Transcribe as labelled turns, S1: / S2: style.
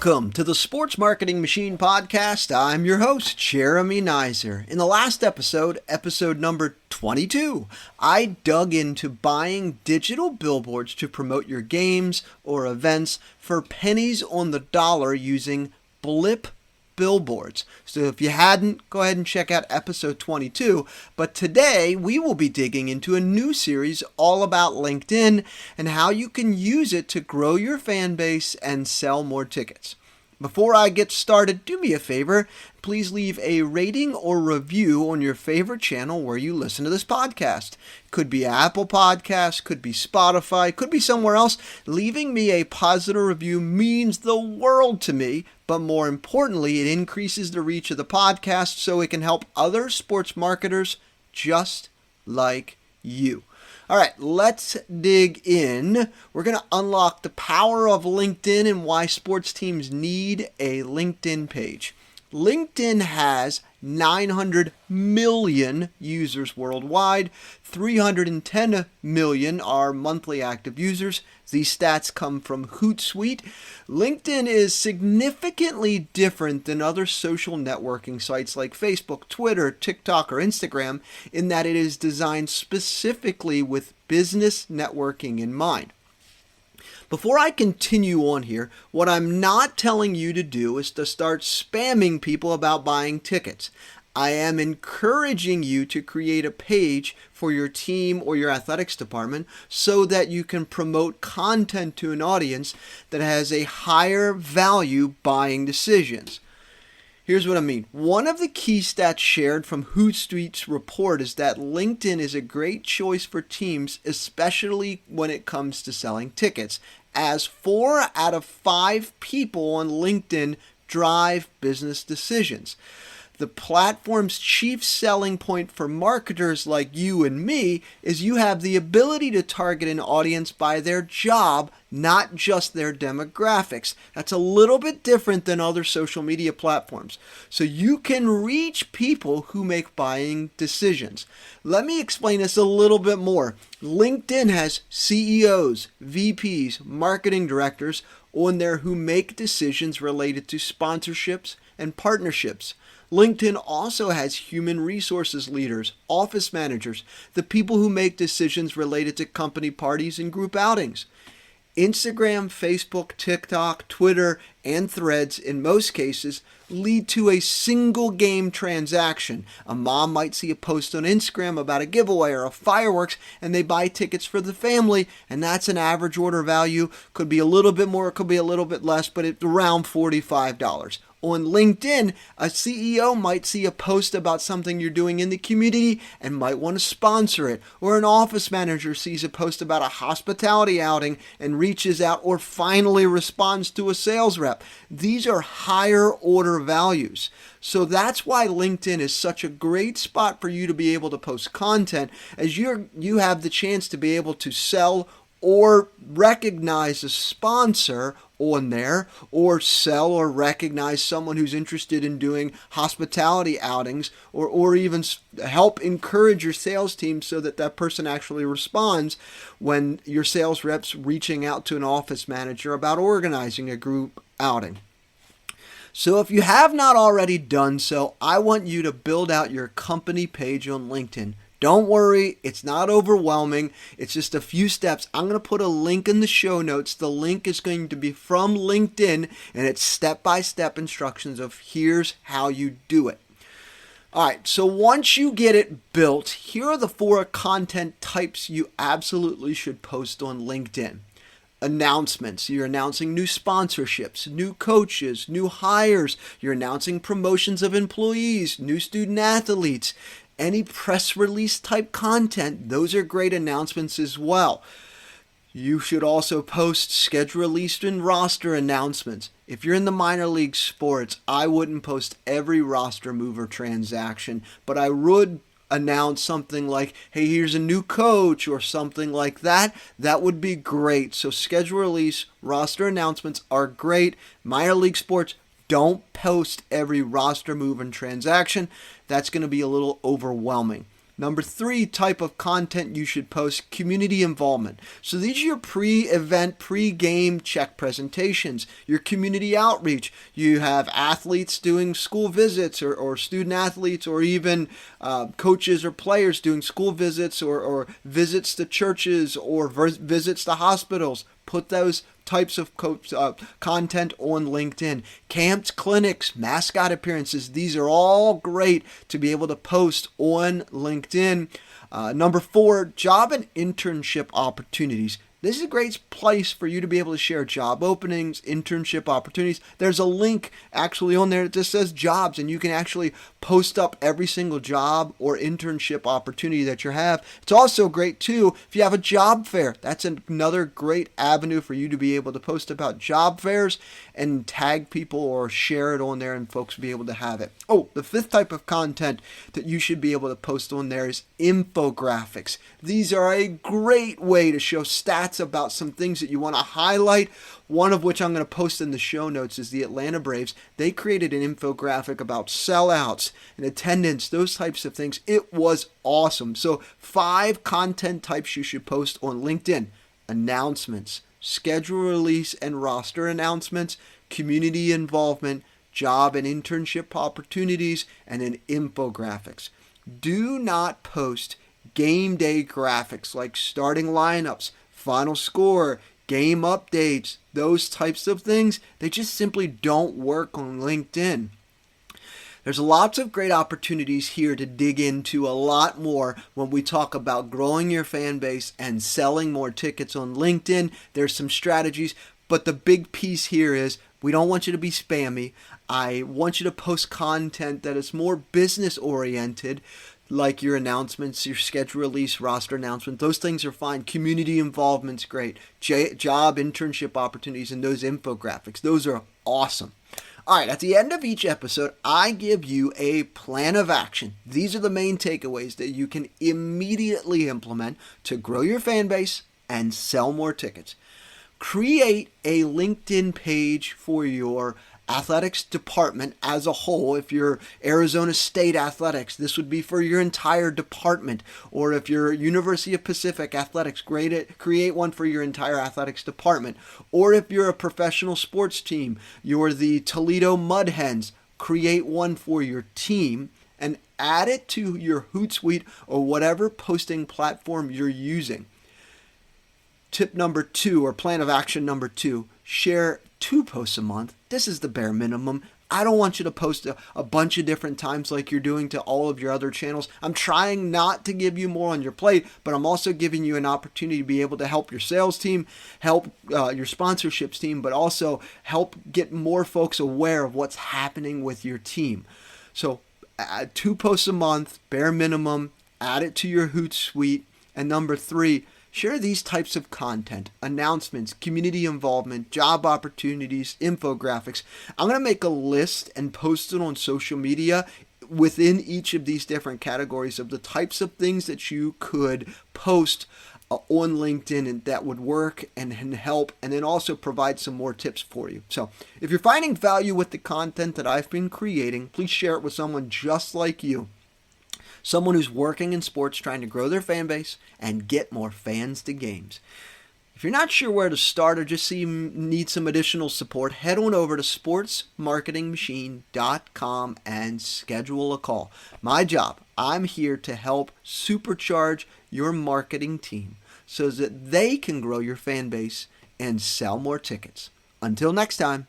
S1: Welcome to the Sports Marketing Machine Podcast. I'm your host, Jeremy Nizer. In the last episode number 22, I dug into buying digital billboards to promote your games or events for pennies on the dollar using Blip billboards. So if you hadn't, go ahead and check out episode 22. But today we will be digging into a new series all about LinkedIn and how you can use it to grow your fan base and sell more tickets. Before I get started, do me a favor. Please leave a rating or review on your favorite channel where you listen to this podcast. Could be Apple Podcasts, could be Spotify, could be somewhere else. Leaving me a positive review means the world to me, but more importantly, it increases the reach of the podcast so it can help other sports marketers just like you. All right, let's dig in. We're going to unlock the power of LinkedIn and why sports teams need a LinkedIn page. LinkedIn has 900 million users worldwide. 310 million are monthly active users. These stats come from Hootsuite. LinkedIn is significantly different than other social networking sites like Facebook, Twitter, TikTok, or Instagram in that it is designed specifically with business networking in mind. Before I continue on here, what I'm not telling you to do is to start spamming people about buying tickets. I am encouraging you to create a page for your team or your athletics department so that you can promote content to an audience that has a higher value buying decisions. Here's what I mean. One of the key stats shared from Hootsuite's report is that LinkedIn is a great choice for teams, especially when it comes to selling tickets, as 4 out of 5 people on LinkedIn drive business decisions. The platform's chief selling point for marketers like you and me is you have the ability to target an audience by their job, not just their demographics. That's a little bit different than other social media platforms. So you can reach people who make buying decisions. Let me explain this a little bit more. LinkedIn has CEOs, VPs, marketing directors on there who make decisions related to sponsorships and partnerships. LinkedIn also has human resources leaders, office managers, the people who make decisions related to company parties and group outings. Instagram, Facebook, TikTok, Twitter, and Threads, in most cases, lead to a single game transaction. A mom might see a post on Instagram about a giveaway or a fireworks, and they buy tickets for the family, and that's an average order value. Could be a little bit more, it could be a little bit less, but it's around $45. On LinkedIn, a CEO might see a post about something you're doing in the community and might want to sponsor it. Or an office manager sees a post about a hospitality outing and reaches out or finally responds to a sales rep. These are higher order values. So that's why LinkedIn is such a great spot for you to be able to post content, as you have the chance to be able to sell or recognize a sponsor on there, or sell or recognize someone who's interested in doing hospitality outings, or even help encourage your sales team so that that person actually responds when your sales rep's reaching out to an office manager about organizing a group outing. So if you have not already done so, I want you to build out your company page on LinkedIn. Don't worry, it's not overwhelming. It's just a few steps. I'm going to put a link in the show notes. The link is going to be from LinkedIn, and it's step-by-step instructions of here's how you do it. All right, so once you get it built, here are the 4 content types you absolutely should post on LinkedIn. Announcements. You're announcing new sponsorships, new coaches, new hires. You're announcing promotions of employees, new student athletes. Any press release type content, those are great announcements as well. You should also post schedule release and roster announcements. If you're in the minor league sports, I wouldn't post every roster mover transaction, but I would announce something like, hey, here's a new coach or something like that. That would be great. So schedule release, roster announcements are great. Minor league sports, don't post every roster move and transaction. That's going to be a little overwhelming. Number 3 type of content you should post, community involvement. So these are your pre-event, pre-game check presentations, your community outreach. You have athletes doing school visits or student athletes, or even coaches or players doing school visits or visits to churches or visits to hospitals. Put those types of content on LinkedIn. Camps, clinics, mascot appearances, these are all great to be able to post on LinkedIn. Number 4, job and internship opportunities. This is a great place for you to be able to share job openings, internship opportunities. There's a link actually on there that just says jobs, and you can actually post up every single job or internship opportunity that you have. It's also great too if you have a job fair. That's another great avenue for you to be able to post about job fairs and tag people or share it on there, and folks will be able to have it. Oh, the 5th type of content that you should be able to post on there is infographics. These are a great way to show stats about some things that you want to highlight. One of which I'm going to post in the show notes is the Atlanta Braves. They created an infographic about sellouts and attendance, those types of things. It was awesome. So 5 content types you should post on LinkedIn: announcements, schedule release and roster announcements, community involvement, job and internship opportunities, and then infographics. Do not post game day graphics like starting lineups, final score, game updates, those types of things. They just simply don't work on LinkedIn. There's lots of great opportunities here to dig into a lot more when we talk about growing your fan base and selling more tickets on LinkedIn. There's some strategies, but the big piece here is we don't want you to be spammy. I want you to post content that is more business oriented, like your announcements, your schedule release, roster announcement. Those things are fine. Community involvement's great. Job, internship opportunities, and those infographics. Those are awesome. All right, at the end of each episode, I give you a plan of action. These are the main takeaways that you can immediately implement to grow your fan base and sell more tickets. Create a LinkedIn page for your athletics department as a whole. If you're Arizona State Athletics, this would be for your entire department. Or if you're University of Pacific Athletics, create one for your entire athletics department. Or if you're a professional sports team, you're the Toledo Mud Hens, create one for your team and add it to your Hootsuite or whatever posting platform you're using. Tip number 2, or plan of action number 2, share 2 posts a month. This is the bare minimum. I don't want you to post a bunch of different times like you're doing to all of your other channels. I'm trying not to give you more on your plate, but I'm also giving you an opportunity to be able to help your sales team, help your sponsorships team, but also help get more folks aware of what's happening with your team. So 2 posts a month, bare minimum, add it to your Hootsuite. And number 3, share these types of content: announcements, community involvement, job opportunities, infographics. I'm going to make a list and post it on social media within each of these different categories of the types of things that you could post on LinkedIn and that would work and help, and then also provide some more tips for you. So if you're finding value with the content that I've been creating, please share it with someone just like you. Someone who's working in sports, trying to grow their fan base and get more fans to games. If you're not sure where to start or just need some additional support, head on over to sportsmarketingmachine.com and schedule a call. My job, I'm here to help supercharge your marketing team so that they can grow your fan base and sell more tickets. Until next time.